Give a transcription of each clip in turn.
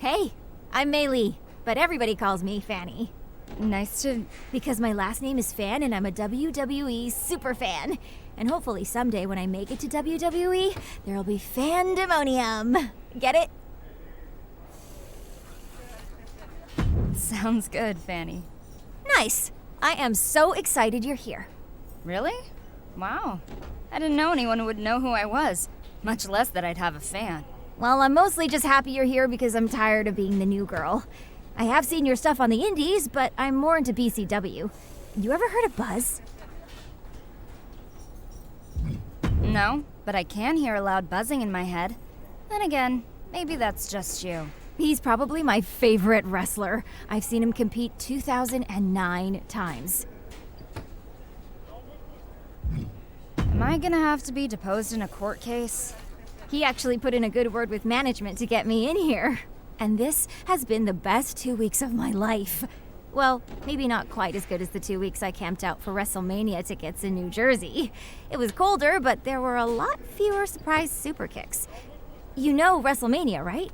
Hey, I'm Maylee, but everybody calls me Fanny. Nice to... Because my last name is Fan and I'm a WWE super fan. And hopefully someday when I make it to WWE, there'll be fandemonium. Get it? Sounds good, Fanny. Nice. I am so excited you're here. Really? Wow. I didn't know anyone would know who I was, much less that I'd have a fan. Well, I'm mostly just happy you're here because I'm tired of being the new girl. I have seen your stuff on the indies, but I'm more into BCW. You ever heard of Buzz? No, but I can hear a loud buzzing in my head. Then again, maybe that's just you. He's probably my favorite wrestler. I've seen him compete 2,009 times. Am I gonna have to be deposed in a court case? He actually put in a good word with management to get me in here. And this has been the best 2 weeks of my life. Well, maybe not quite as good as the 2 weeks I camped out for WrestleMania tickets in New Jersey. It was colder, but there were a lot fewer surprise super kicks. You know WrestleMania, right?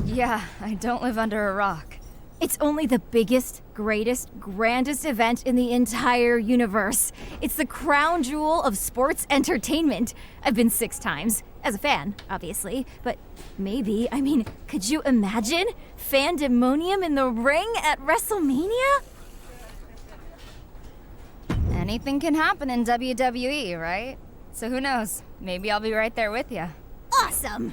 Yeah, I don't live under a rock. It's only the biggest, greatest, grandest event in the entire universe. It's the crown jewel of sports entertainment. I've been 6 times. As a fan, obviously. But maybe, could you imagine? Fandemonium in the ring at WrestleMania? Anything can happen in WWE, right? So who knows? Maybe I'll be right there with you. Awesome!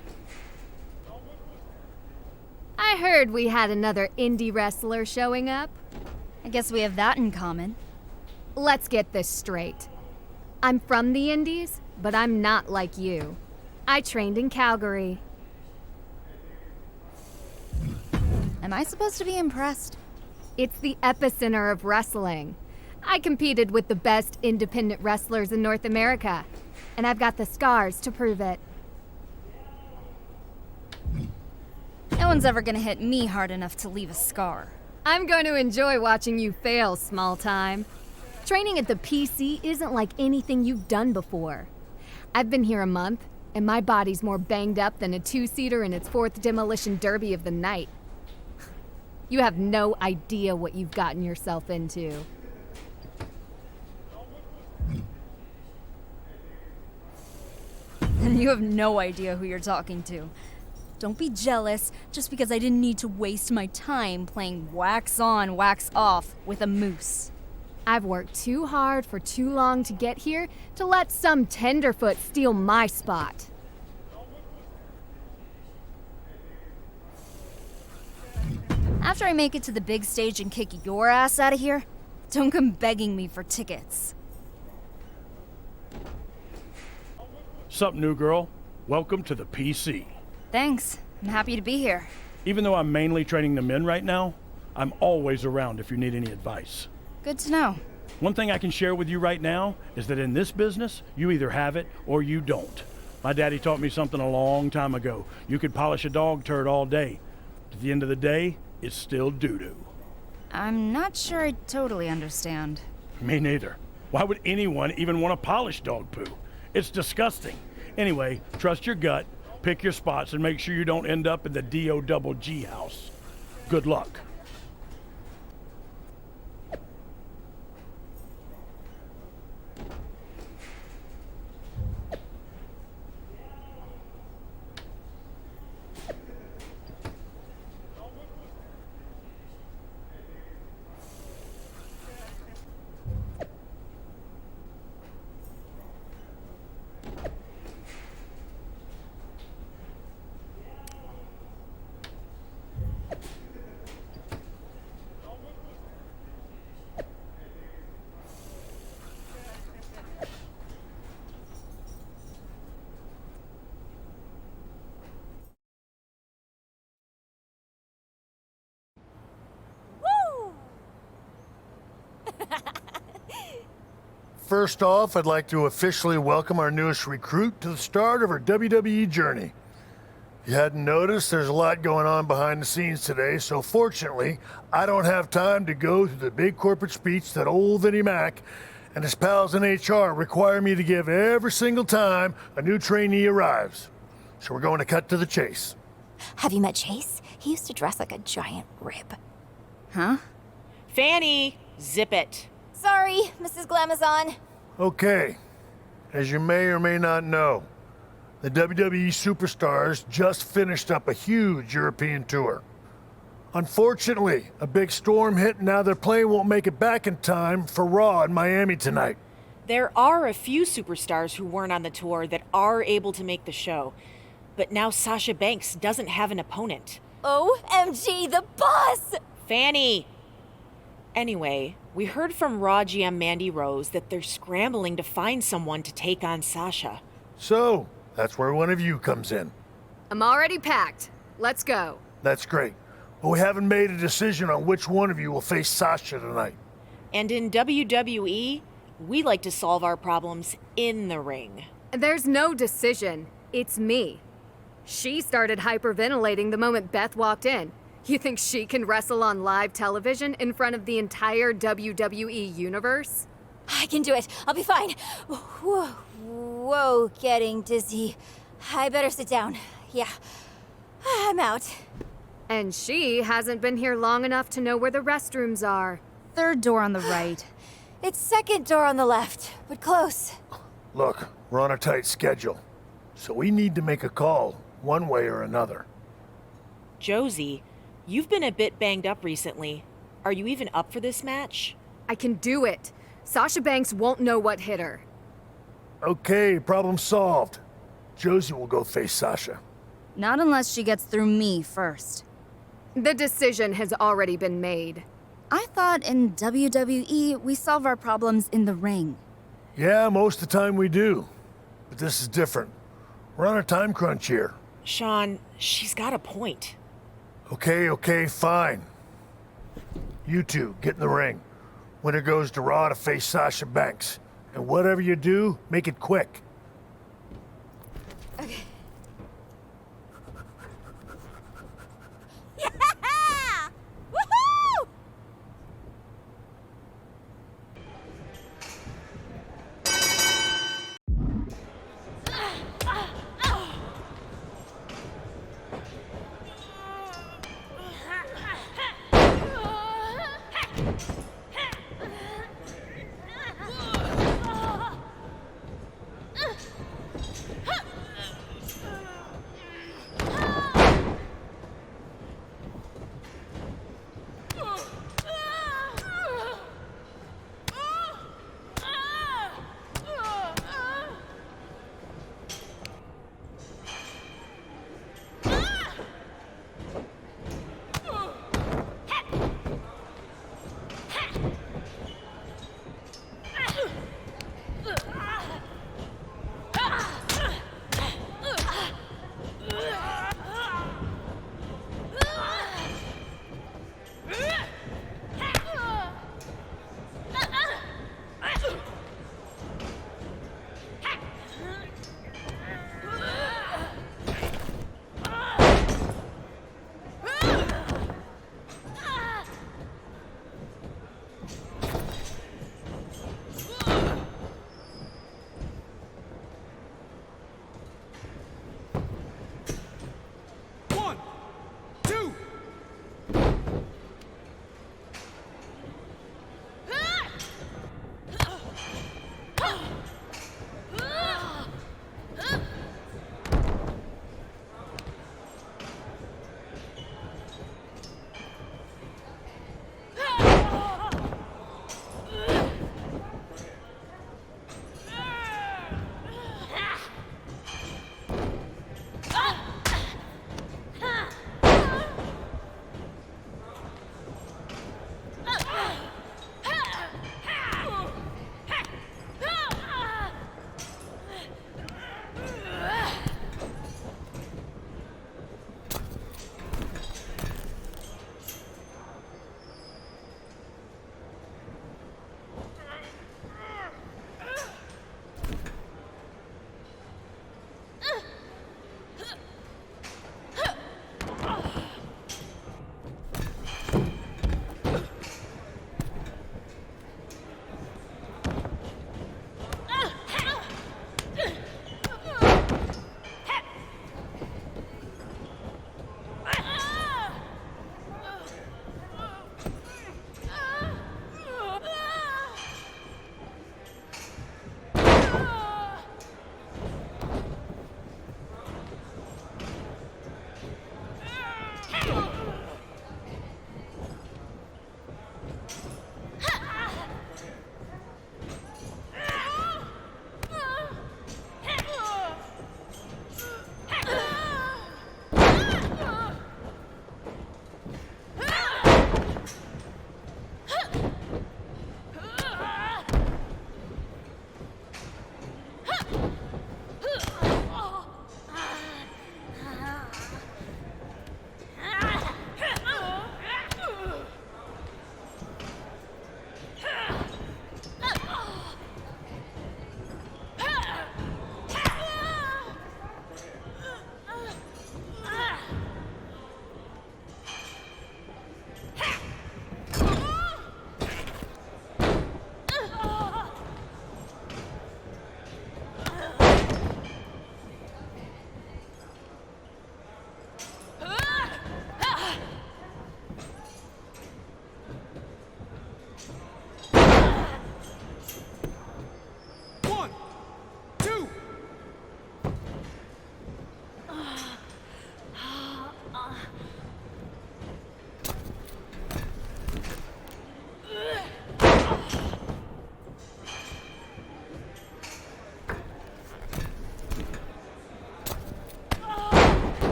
I heard we had another indie wrestler showing up. I guess we have that in common. Let's get this straight. I'm from the indies, but I'm not like you. I trained in Calgary. Am I supposed to be impressed? It's the epicenter of wrestling. I competed with the best independent wrestlers in North America, and I've got the scars to prove it. No one's ever gonna hit me hard enough to leave a scar. I'm going to enjoy watching you fail, small time. Training at the PC isn't like anything you've done before. I've been here a month, and my body's more banged up than a 2-seater in its 4th demolition derby of the night. You have no idea what you've gotten yourself into. And you have no idea who you're talking to. Don't be jealous just because I didn't need to waste my time playing wax on, wax off with a moose. I've worked too hard for too long to get here to let some tenderfoot steal my spot. After I make it to the big stage and kick your ass out of here, don't come begging me for tickets. Sup, new girl? Welcome to the PC. Thanks. I'm happy to be here. Even though I'm mainly training the men right now, I'm always around if you need any advice. Good to know. One thing I can share with you right now is that in this business, you either have it or you don't. My daddy taught me something a long time ago. You could polish a dog turd all day. At the end of the day, it's still doo-doo. I'm not sure I totally understand. Me neither. Why would anyone even want to polish dog poo? It's disgusting. Anyway, trust your gut, pick your spots, and make sure you don't end up in the D-O-double-G house. Good luck. First off, I'd like to officially welcome our newest recruit to the start of her WWE journey. If you hadn't noticed, there's a lot going on behind the scenes today, so fortunately, I don't have time to go through the big corporate speech that old Vinnie Mac and his pals in HR require me to give every single time a new trainee arrives. So we're going to cut to the chase. Have you met Chase? He used to dress like a giant rib. Huh? Fanny, zip it. Sorry, Mrs. Glamazon. Okay, as you may or may not know, the WWE superstars just finished up a huge European tour. Unfortunately, a big storm hit and now their plane won't make it back in time for Raw in Miami tonight. There are a few superstars who weren't on the tour that are able to make the show. But now Sasha Banks doesn't have an opponent. OMG, the boss! Fanny! Anyway, we heard from Raw GM Mandy Rose that they're scrambling to find someone to take on Sasha. So, that's where one of you comes in. I'm already packed. Let's go. That's great. But we haven't made a decision on which one of you will face Sasha tonight. And in WWE, we like to solve our problems in the ring. There's no decision. It's me. She started hyperventilating the moment Beth walked in. You think she can wrestle on live television in front of the entire WWE universe? I can do it. I'll be fine. Whoa, getting dizzy. I better sit down. Yeah, I'm out. And she hasn't been here long enough to know where the restrooms are. Third door on the right. It's second door on the left, but close. Look, we're on a tight schedule, so we need to make a call, one way or another. Josie, you've been a bit banged up recently. Are you even up for this match? I can do it. Sasha Banks won't know what hit her. Okay, problem solved. Josie will go face Sasha. Not unless she gets through me first. The decision has already been made. I thought in WWE we solve our problems in the ring. Yeah, most of the time we do. But this is different. We're on a time crunch here. Sean, she's got a point. Okay, fine. You two, get in the ring. Winner goes to Raw to face Sasha Banks. And whatever you do, make it quick. Okay. Woohoo!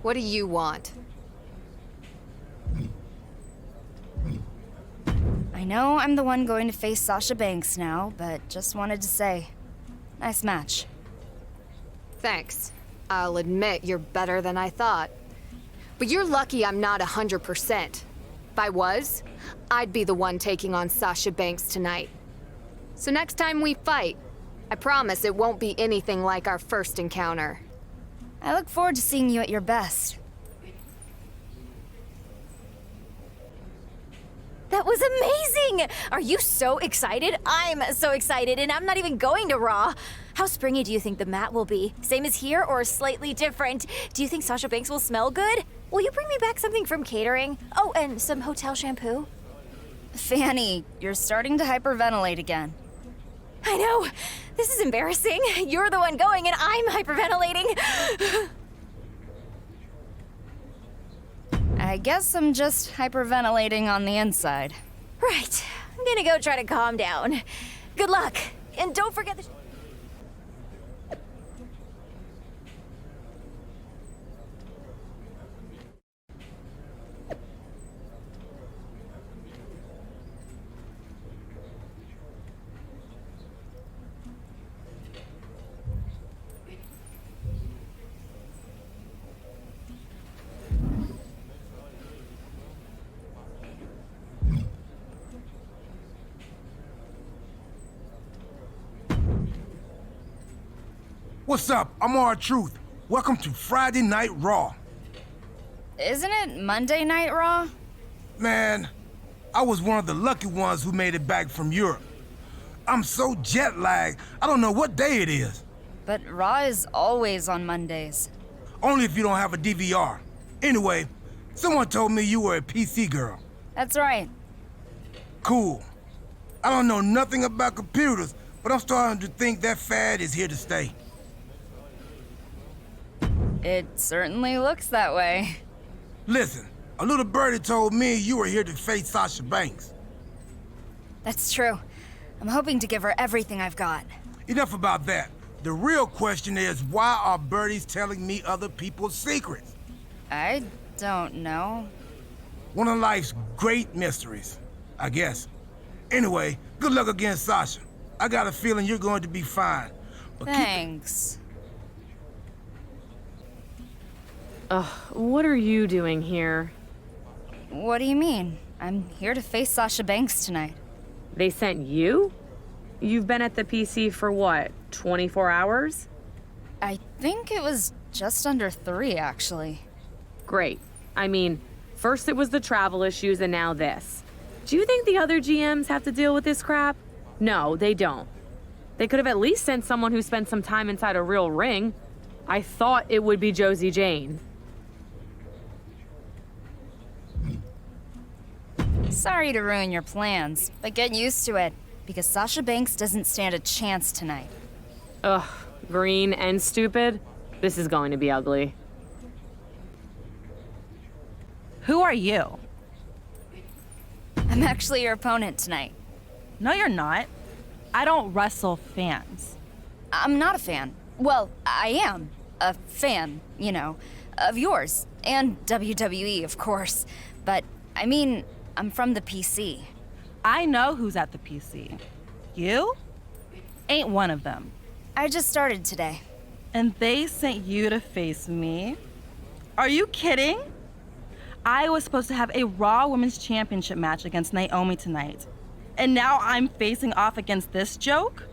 What do you want? I know I'm the one going to face Sasha Banks now, but just wanted to say, nice match. Thanks. I'll admit you're better than I thought. But you're lucky I'm not 100%. If I was, I'd be the one taking on Sasha Banks tonight. So next time we fight, I promise it won't be anything like our first encounter. I look forward to seeing you at your best. That was amazing! Are you so excited? I'm so excited, and I'm not even going to Raw. How springy do you think the mat will be? Same as here or slightly different? Do you think Sasha Banks will smell good? Will you bring me back something from catering? Oh, and some hotel shampoo? Fanny, you're starting to hyperventilate again. I know. This is embarrassing. You're the one going, and I'm hyperventilating. I guess I'm just hyperventilating on the inside. Right. I'm gonna go try to calm down. Good luck. And don't forget the... What's up? I'm R-Truth. Welcome to Friday Night Raw. Isn't it Monday Night Raw? Man, I was one of the lucky ones who made it back from Europe. I'm so jet-lagged, I don't know what day it is. But Raw is always on Mondays. Only if you don't have a DVR. Anyway, someone told me you were a PC girl. That's right. Cool. I don't know nothing about computers, but I'm starting to think that fad is here to stay. It certainly looks that way. Listen, a little birdie told me you were here to face Sasha Banks. That's true. I'm hoping to give her everything I've got. Enough about that. The real question is, why are birdies telling me other people's secrets? I don't know. One of life's great mysteries, I guess. Anyway, good luck against Sasha. I got a feeling you're going to be fine. But Thanks. What are you doing here? What do you mean? I'm here to face Sasha Banks tonight. They sent you? You've been at the PC for what, 24 hours? I think it was just under 3, actually. Great. I mean, first it was the travel issues and now this. Do you think the other GMs have to deal with this crap? No, they don't. They could have at least sent someone who spent some time inside a real ring. I thought it would be Josie Jane. Sorry to ruin your plans, but get used to it, because Sasha Banks doesn't stand a chance tonight. Ugh, green and stupid? This is going to be ugly. Who are you? I'm actually your opponent tonight. No, you're not. I don't wrestle fans. I'm not a fan. Well, I am a fan, you know, of yours, and WWE, of course. But, I mean, I'm from the PC. I know who's at the PC. You? Ain't one of them. I just started today. And they sent you to face me? Are you kidding? I was supposed to have a Raw Women's Championship match against Naomi tonight. And now I'm facing off against this joke?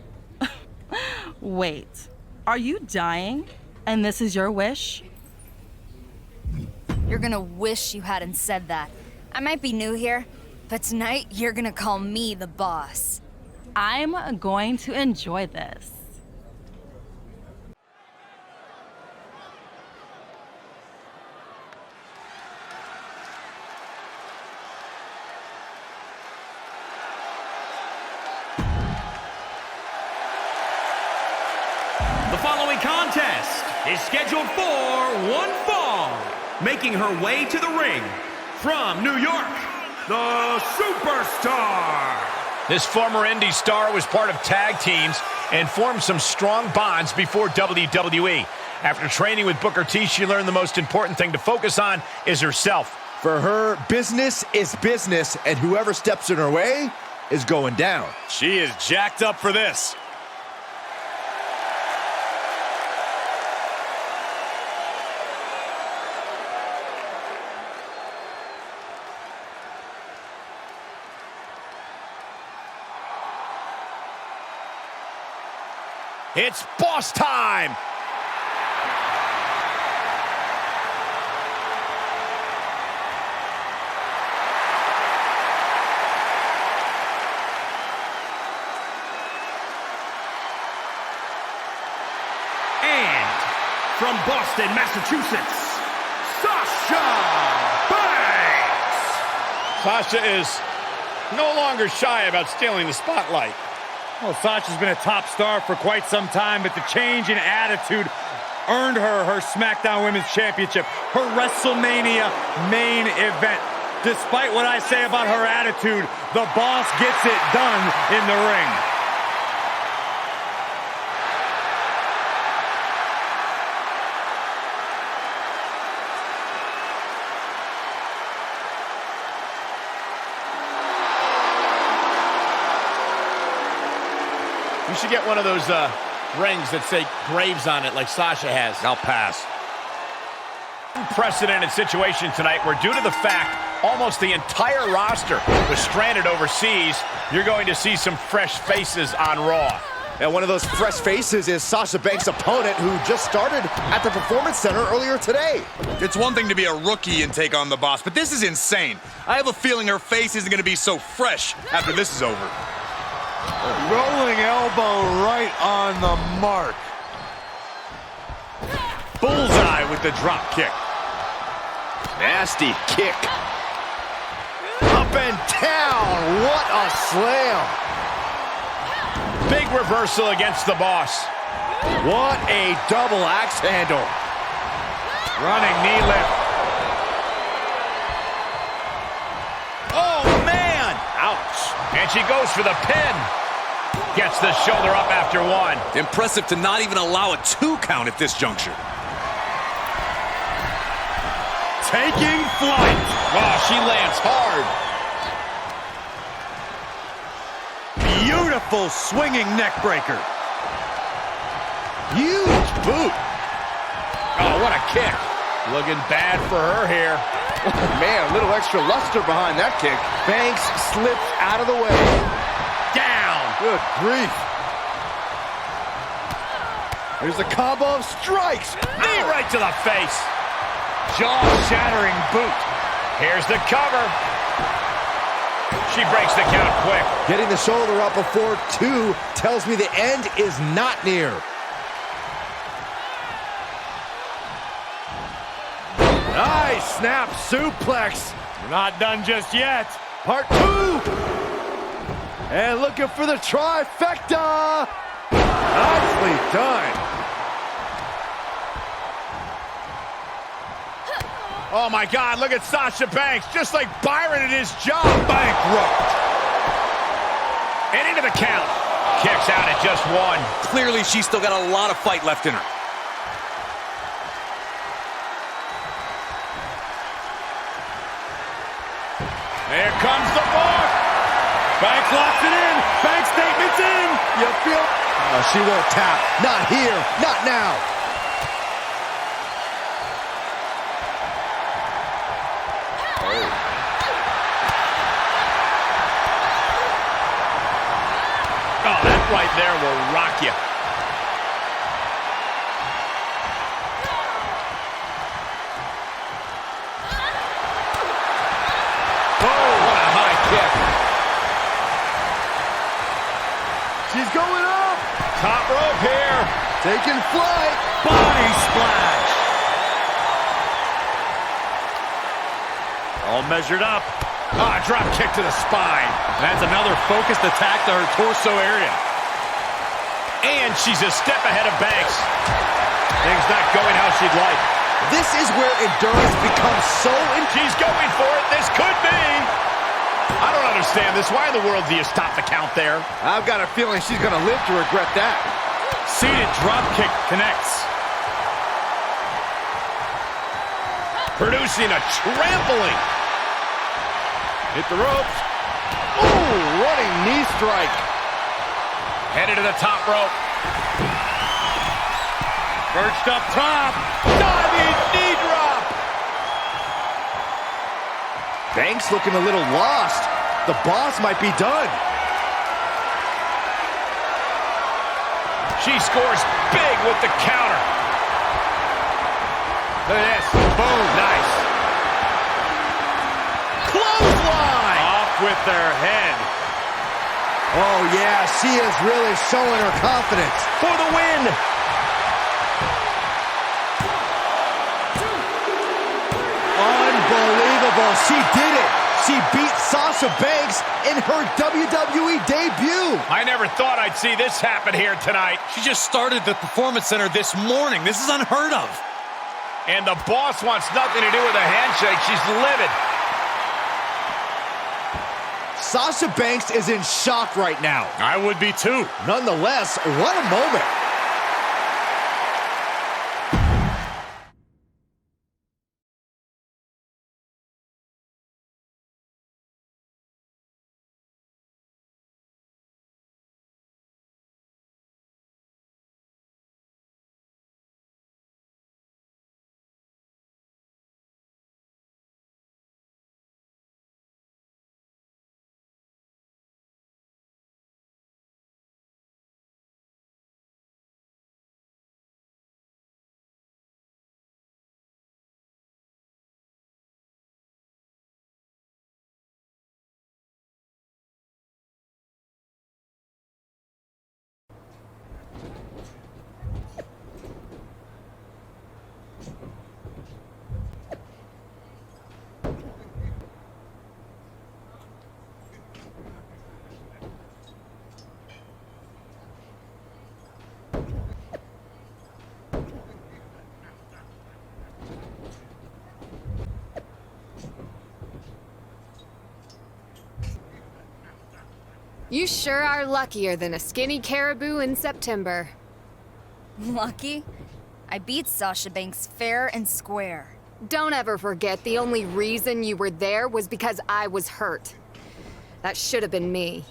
Wait, are you dying? And this is your wish? You're gonna wish you hadn't said that. I might be new here, but tonight you're gonna call me the boss. I'm going to enjoy this. The following contest is scheduled for one fall. Making her way to the ring from New York, the Superstar. This former indie star was part of tag teams and formed some strong bonds before WWE. After training with Booker T, she learned the most important thing to focus on is herself. For her, business is business, and whoever steps in her way is going down. She is jacked up for this. It's boss time! And from Boston, Massachusetts, Sasha Banks! Sasha is no longer shy about stealing the spotlight. Well, Sasha's been a top star for quite some time, but the change in attitude earned her SmackDown Women's Championship, her WrestleMania main event. Despite what I say about her attitude, the boss gets it done in the ring. You should get one of those rings that say Graves on it like Sasha has. I'll pass. Unprecedented situation tonight where, due to the fact almost the entire roster was stranded overseas, you're going to see some fresh faces on Raw. And one of those fresh faces is Sasha Banks' opponent, who just started at the Performance Center earlier today. It's one thing to be a rookie and take on the boss, but this is insane. I have a feeling her face isn't going to be so fresh after this is over. Rolling elbow right on the mark. Bullseye with the drop kick. Nasty kick. Up and down. What a slam. Big reversal against the boss. What a double axe handle. Running knee lift. Oh, man! Ouch. And she goes for the pin. Gets the shoulder up after one. Impressive to not even allow a 2 count at this juncture. Taking flight. Oh, she lands hard. Beautiful swinging neck breaker. Huge boot. Oh, what a kick. Looking bad for her here. Oh, man, a little extra luster behind that kick. Banks slips out of the way. Down. Good grief. There's a combo of strikes. Knee right to the face. Jaw-shattering boot. Here's the cover. She breaks the count quick. Getting the shoulder up before 2 tells me the end is not near. Nice snap suplex. We're not done just yet. Part 2. And looking for the trifecta. Nicely done. Oh, my God, look at Sasha Banks. Just like Byron in his job. Bankrupt. And into the count. Kicks out at just 1. Clearly, she's still got a lot of fight left in her. There comes the mark. Banks locks it in. Banks statement's in. You feel? Oh, she won't tap. Not here. Not now. Oh, that right there will rock you. Oh, what a high kick. She's going up. Top rope here. Taking flight. Body splash. All measured up. Ah, drop kick to the spine. That's another focused attack to her torso area. And she's a step ahead of Banks. Things not going how she'd like. This is where endurance becomes so She's going for it. This could be. I don't understand this. Why in the world do you stop the count there? I've got a feeling she's going to live to regret that. Seated drop kick connects. producing a trampling. Hit the ropes. Ooh, running knee strike. Headed to the top rope. Perched up top. Diving knee drop. Banks looking a little lost. The boss might be done. She scores big with the counter. Look at this. Boom. Nice. Clothesline. Off with their head. Oh, yeah, she is really showing her confidence. For the win. Unbelievable. She did it. She beat Sasha Banks in her WWE debut. I never thought I'd see this happen here tonight. She just started the Performance Center this morning. This is unheard of. And the boss wants nothing to do with a handshake. She's livid. Sasha Banks is in shock right now. I would be too. Nonetheless, what a moment. You sure are luckier than a skinny caribou in September. Lucky? I beat Sasha Banks fair and square. Don't ever forget the only reason you were there was because I was hurt. That should have been me.